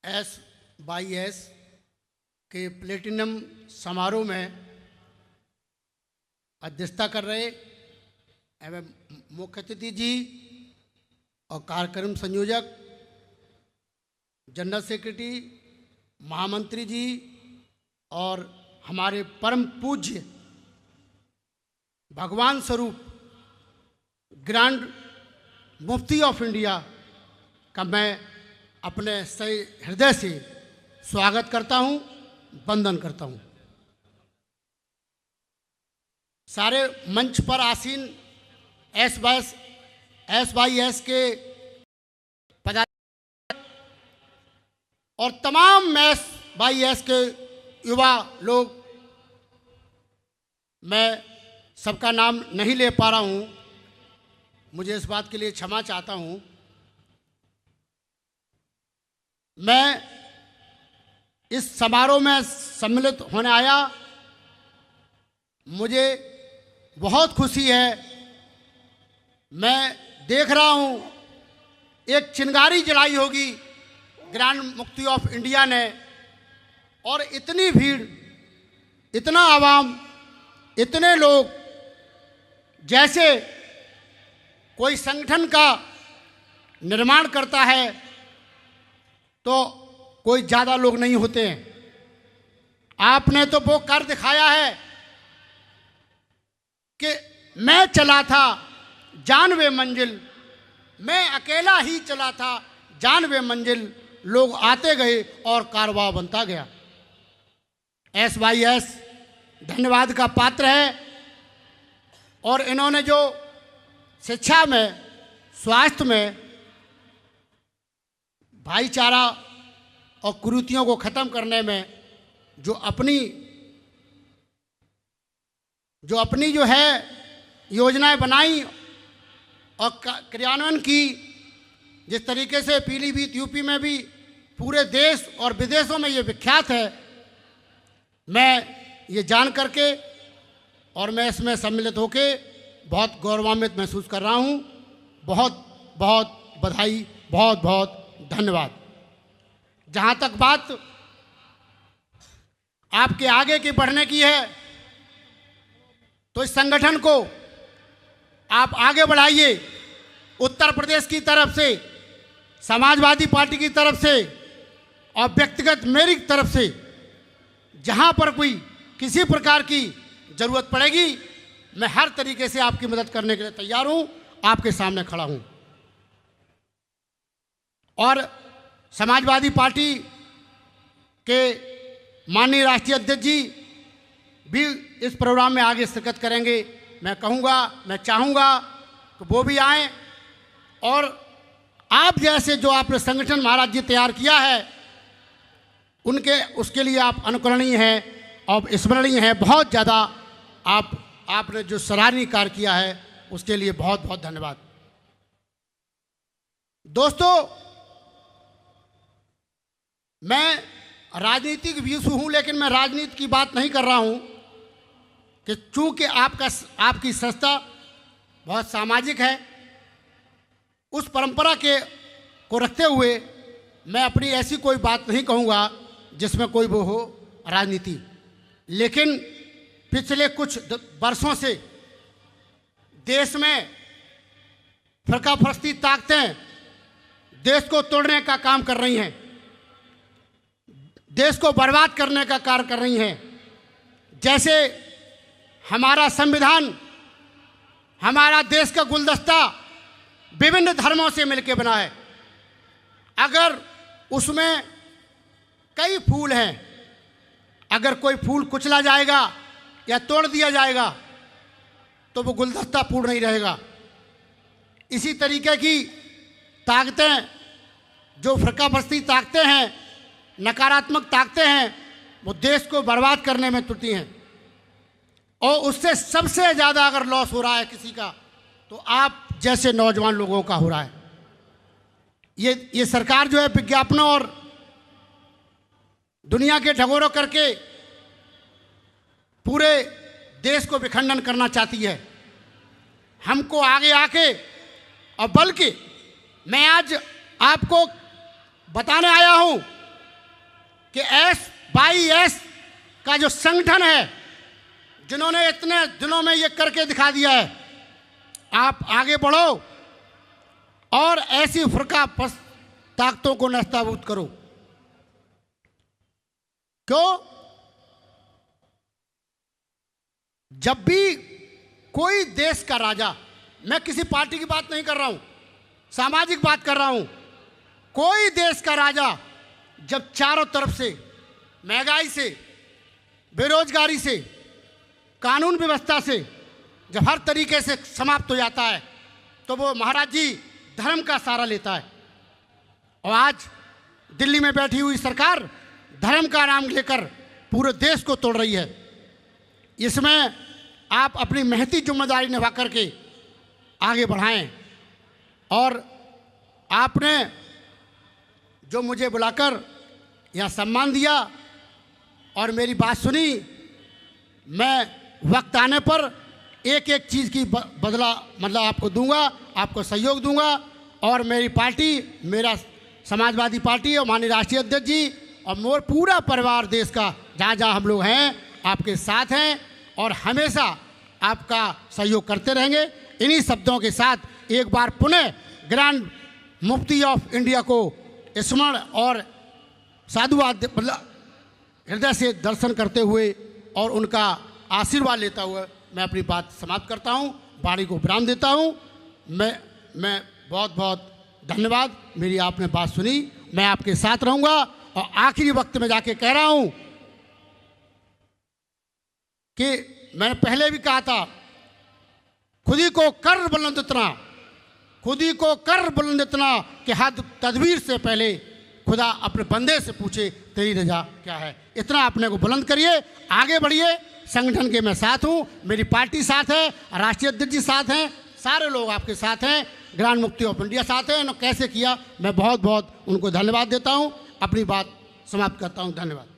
SYS के platinum समारोह में अध्यक्षता कर रहे एवं मुख्य अतिथि जी और कार्यक्रम संयोजक, जनरल सेक्रेटरी, महामंत्री जी और हमारे परम पूज्य भगवान स्वरूप ग्रैंड मुफ्ती ऑफ इंडिया का मैं अपने सही हृदय से स्वागत करता हूं, वंदन करता हूं। सारे मंच पर आसीन SYS के पदाधिकारी और तमाम SYS के युवा लोग, मैं सबका नाम नहीं ले पा रहा हूं, मुझे इस बात के लिए क्षमा चाहता हूं। मैं इस समारोह में सम्मिलित होने आया, मुझे बहुत खुशी है। मैं देख रहा हूं एक चिंगारी जलाई होगी ग्रैंड मुफ्ती ऑफ इंडिया ने, और इतनी भीड़, इतना आवाम, इतने लोग, जैसे कोई संगठन का निर्माण करता है तो कोई ज़्यादा लोग नहीं होते हैं। आपने तो वो कर दिखाया है कि मैं चला था जानवे मंजिल, मैं अकेला ही चला था जानवे मंजिल, लोग आते गए और कारवां बनता गया। SYS धन्यवाद का पात्र है और इन्होंने जो शिक्षा में, स्वास्थ्य में, भाईचारा और कुरीतियों को ख़त्म करने में जो अपनी जो है योजनाएं बनाई और क्रियान्वयन की, जिस तरीके से पीलीभीत यूपी में भी पूरे देश और विदेशों में ये विख्यात है, मैं ये जान करके और मैं इसमें सम्मिलित होके बहुत गौरवान्वित महसूस कर रहा हूँ। बहुत बहुत बधाई, बहुत बहुत धन्यवाद। जहाँ तक बात आपके आगे की बढ़ने की है, तो इस संगठन को आप आगे बढ़ाइए। उत्तर प्रदेश की तरफ से, समाजवादी पार्टी की तरफ से और व्यक्तिगत मेरी तरफ से जहाँ पर कोई किसी प्रकार की ज़रूरत पड़ेगी, मैं हर तरीके से आपकी मदद करने के लिए तैयार हूँ, आपके सामने खड़ा हूँ। और समाजवादी पार्टी के माननीय राष्ट्रीय अध्यक्ष जी भी इस प्रोग्राम में आगे शिरकत करेंगे। मैं कहूँगा, मैं चाहूँगा कि वो भी आएँ और आप जैसे जो आपने संगठन महाराज जी तैयार किया है, उसके लिए आप अनुकरणीय हैं और स्मरणीय हैं। बहुत ज़्यादा आपने जो सराहनीय कार्य किया है, उसके लिए बहुत बहुत धन्यवाद। दोस्तों, मैं राजनीतिक व्यूज हूँ, लेकिन मैं राजनीति की बात नहीं कर रहा हूँ कि चूँकि आपकी संस्था बहुत सामाजिक है, उस परंपरा को रखते हुए मैं अपनी ऐसी कोई बात नहीं कहूँगा जिसमें कोई वो हो राजनीति। लेकिन पिछले कुछ वर्षों से देश में फरकाफरस्ती ताकतें देश को तोड़ने का काम कर रही हैं, देश को बर्बाद करने का कार्य कर रही हैं। जैसे हमारा संविधान, हमारा देश का गुलदस्ता विभिन्न धर्मों से मिलकर बना है। अगर उसमें कई फूल हैं, अगर कोई फूल कुचला जाएगा या तोड़ दिया जाएगा तो वो गुलदस्ता पूर्ण नहीं रहेगा। इसी तरीके की ताकतें, जो फरकाफरस्ती ताकतें हैं, नकारात्मक ताकतें हैं, वो देश को बर्बाद करने में तुटी हैं। और उससे सबसे ज़्यादा अगर लॉस हो रहा है किसी का, तो आप जैसे नौजवान लोगों का हो रहा है। ये सरकार जो है विज्ञापनों और दुनिया के ढगोरों करके पूरे देश को विखंडन करना चाहती है। हमको आगे आके, और बल्कि मैं आज आपको बताने आया हूं कि SYS का जो संगठन है, जिन्होंने इतने दिनों में ये करके दिखा दिया है, आप आगे बढ़ो और ऐसी फुरका ताकतों को नस्ताबूद करो। क्यों? जब भी कोई देश का राजा, मैं किसी पार्टी की बात नहीं कर रहा हूं, सामाजिक बात कर रहा हूं, कोई देश का राजा जब चारों तरफ से महंगाई से, बेरोजगारी से, कानून व्यवस्था से जब हर तरीके से समाप्त हो जाता है, तो वो महाराज जी धर्म का सहारा लेता है। और आज दिल्ली में बैठी हुई सरकार धर्म का नाम लेकर पूरे देश को तोड़ रही है। इसमें आप अपनी महती जिम्मेदारी निभा करके आगे बढ़ाएं। और आपने जो मुझे बुलाकर यहाँ सम्मान दिया और मेरी बात सुनी, मैं वक्त आने पर एक एक चीज़ की बदला मतलब आपको दूंगा, आपको सहयोग दूंगा। और मेरी पार्टी, मेरा समाजवादी पार्टी और माननीय राष्ट्रीय अध्यक्ष जी और मोर पूरा परिवार देश का जहाँ जहाँ हम लोग हैं आपके साथ हैं और हमेशा आपका सहयोग करते रहेंगे। इन्हीं शब्दों के साथ एक बार पुनः ग्रैंड मुफ्ती ऑफ इंडिया को स्मरण और साधुवाद मतलब हृदय से दर्शन करते हुए और उनका आशीर्वाद लेता हुआ मैं अपनी बात समाप्त करता हूं, वाणी को विराम देता हूं। मैं बहुत बहुत धन्यवाद। मेरी आपने बात सुनी, मैं आपके साथ रहूंगा। और आखिरी वक्त में जाके कह रहा हूं कि मैंने पहले भी कहा था, खुदी को कर बुलंद इतना, खुदी को कर बुलंद इतना कि हद तदबीर से पहले खुदा अपने बंदे से पूछे तेरी रजा क्या है। इतना अपने को बुलंद करिए, आगे बढ़िए। संगठन के मैं साथ हूँ, मेरी पार्टी साथ है, राष्ट्रीय अध्यक्ष जी साथ हैं, सारे लोग आपके साथ हैं, ग्रैंड मुफ्ती ऑफ इंडिया साथ हैं। कैसे किया, मैं बहुत बहुत उनको धन्यवाद देता हूँ। अपनी बात समाप्त करता हूँ। धन्यवाद।